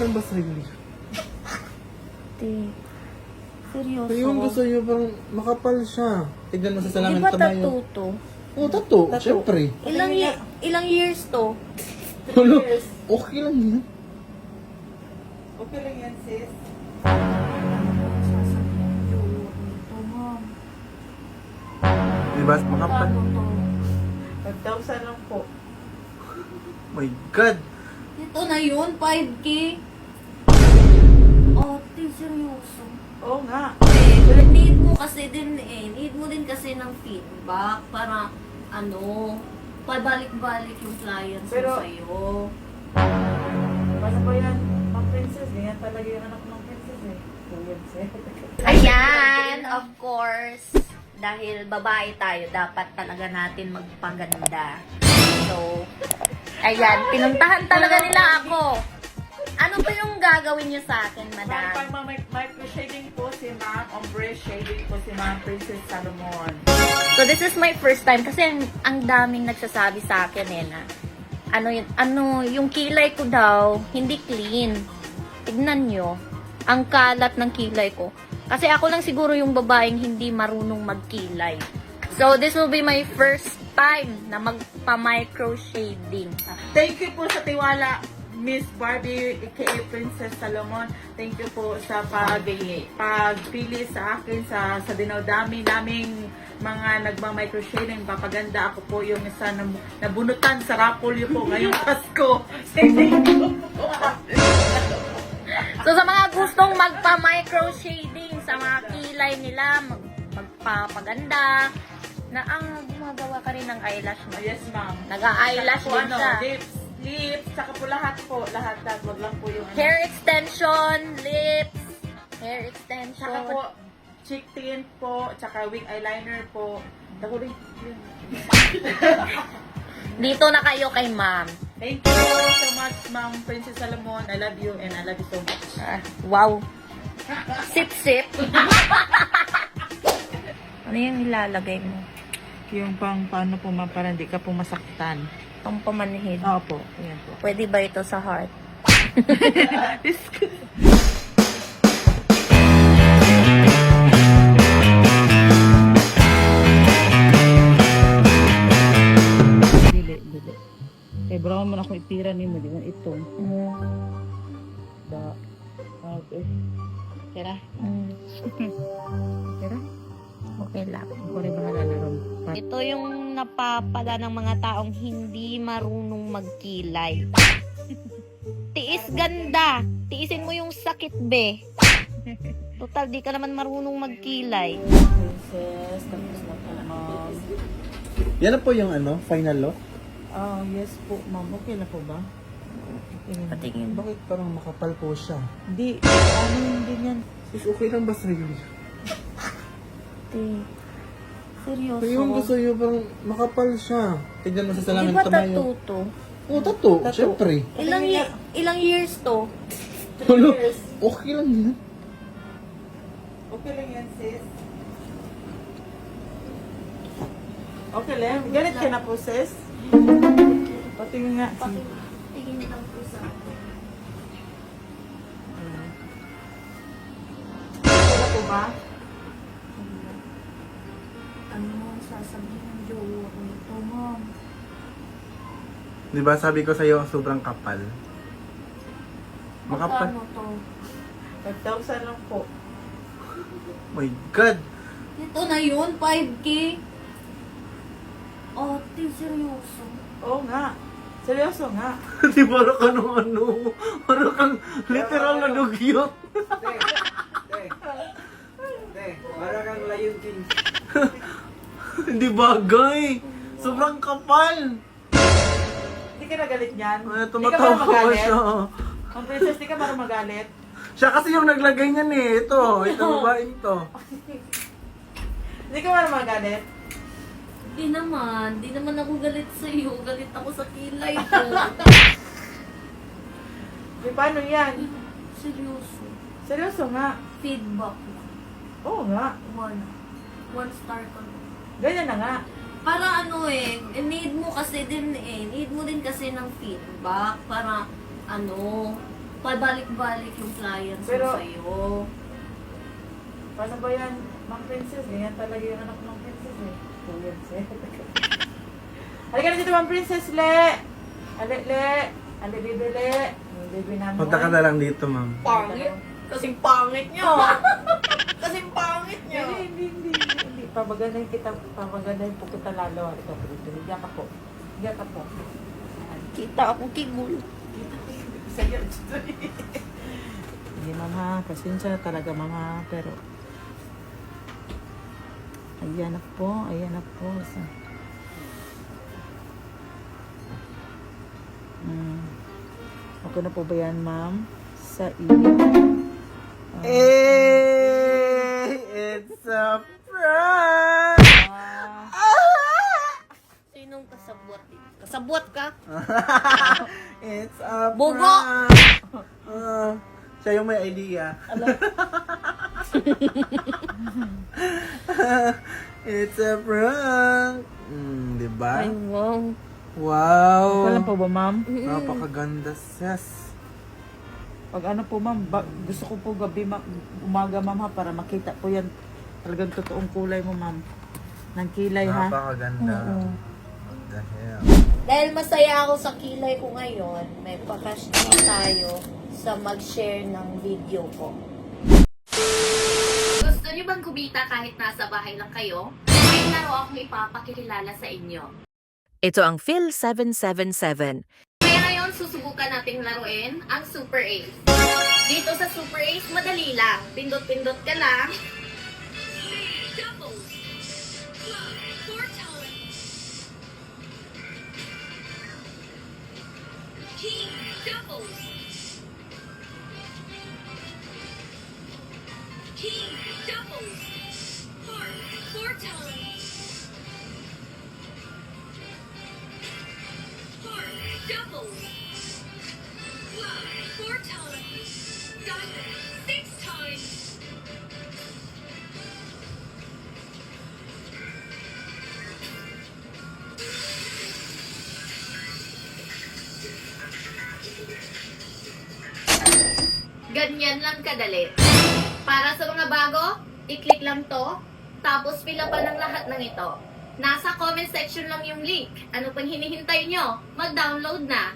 lang ba sa'yo? Seryoso? So, yung gusto nyo parang makapal siya. Tignan mo sa salamin. Di ba tama tattoo yung... to? Oo, tattoo. Siyempre. Ilang years to? Ano? Okay lang yun. Okay lang yan, sis. Diba? Makapal. Ano to? 5,000 lang po. My God. Ito na yun, 5K. Oh, seryoso. Oo nga. Need mo kasi din need mo din kasi ng feedback para pabalik-balik yung clients mo Pero- sa'yo. Paano ba yan, Ma'am Princess? Ganyan talaga yung anak ng princess eh. Ayan, of course. Dahil babae tayo, dapat talaga natin magpaganda. So, ayan, pinuntahan talaga nila ako. Ano ba yung gagawin niyo sa akin, madam? Micro shading po si Ma'am, ombre shading po si Ma'am Princess Salomon. So, this is my first time kasi ang daming nagsasabi sa akin na yung kilay ko daw, hindi clean. Tignan nyo, ang kalat ng kilay ko. Kasi ako lang siguro yung babaeng hindi marunong magkilay. So, this will be my first time na magpa-micro shading. Thank you po sa tiwala, Miss Barbie, aka Princess Salomon. Thank you po sa pagpili sa akin sa dinadami naming mga nagma-microshading. Papaganda ako po yung isa na nabunutan sa Rapolyo po ngayong Pasko. So, sa mga gustong magpa-micro-shading sa mga kilay nila, magpapaganda, na ang gumagawa ka rin ng eyelash mo. Yes, ma'am. Nag-eyelash Saka po, din siya. lips, saka po lahat, wag lang po yung Hair extension, lips, hair extension. Saka po, cheek tint po, saka wing eyeliner po. Dako rin. Dito na kayo kay ma'am. Thank you so much, Ma'am Princess Salomon. I love you and I love you so much. Wow. Sip-sip. Ano yung ilalagay mo? Yung paano po ma'am, para hindi ka po masaktan. Pang pamanhid. Opo, yan po. Pwede ba ito sa heart? Dili. Kay brown mo na kung itira ni mo, di ba ito. Okay. Tira. Tira. Okay lang. Ako rin bahala na ron. Ito yung napapala ng mga taong hindi marunong magkilay. Tiis ganda. Tiisin mo yung sakit, be. Total, di ka naman marunong magkilay. Princess, tapos na po, ma'am. Yan na po yung final look. Yes po, ma'am. Okay na po ba? Okay. Patingin. Bakit parang makapal po siya? Hindi. Hindi yan. Is okay lang ba sa'yo? Seryoso? So, yung gusto nyo parang makapal siya. Tignan mo sa Di salamin. ba tama tattoo yung... to? Oo, tattoo. Tattoo. Siyempre. Ilang years to? Ano? Okay lang yun. Okay lang yan, sis. Okay lang. Ganit ka na po, sis. Patingin nga. Tingin lang po sa akin. Wala po ba? Ano sasabihin ng jowa ko nito, ma'am? Diba sabi ko sa'yo, sobrang kapal. Makapal. Ano to? 5,000 lang po. My God. Ito na yun, 5K. Oh, seryoso. Oo nga. Seryoso nga. Di parang ano. Parang kang literal na dugyot. Para kang Lion King. Hindi bagay. Sobrang kapal. Hindi ka nagalit niyan? Tumatawa ko siya. Ang princess, di ka marunong magalit? Siya kasi yung naglagay niyan eh. Ito babaeng to. Hindi ka marunong magalit? Di naman ako galit sa iyo. Galit ako sa kilay ko. Di paano yan? Seryoso. Seryoso nga. Feedback lang. Oo nga. One star ko. Ganyan na nga. Para need mo kasi din need mo din kasi ng feedback para pabalik-balik yung clients Pero- mo sa'yo. Paano ba yan, Ma'am Princess? Ganyan talaga yung anak ng Princess eh. Kuya, halika na dito, Ma'am Princess, Le! Ale, Le! Ale, Bibi, Le! Yung baby namin. Punta ka na lang dito, ma'am. Pangit. Kasing pangit nyo. Kasing pangit nyo. Hindi. Pabaganayin po kita lalo. Ito, dito. Higa ka po. Kita ako kigul. Sa'yo. Hindi, mama. Pasensya talaga, mama. Pero, ayan na po. Okay na po ba yan, ma'am? Sa inyo. It's a prank! Sinong kasabwat dito? Kasabwat ka? It's a Bobo! prank! Siya yung may idea. It's a prank! Diba? Ay, wow. Wow! Walang po ba, ma'am? Napakaganda, sis. Pag ano po, ma'am, gusto ko po gabi, umaga, ma'am, ha, para makita po yan. Talagang totoong kulay mo, ma'am. Ng kilay, ha? Napakaganda. Oo. What the hell? Dahil masaya ako sa kilay ko ngayon, may pakash naman tayo sa mag-share ng video ko. Gusto niyo bang kumita kahit nasa bahay lang kayo? May laro akong ipapakilala sa inyo. Ito ang Phil 777. Kaya ngayon, susubukan nating laruin ang Super Ace. Dito sa Super Ace, madali lang. Pindot-pindot ka lang. Ganyan lang kadali. Para sa mga bago, i-click lang to, tapos fill upan ng lahat ng ito. Nasa comment section lang yung link. Ano pang hinihintay nyo? Mag-download na.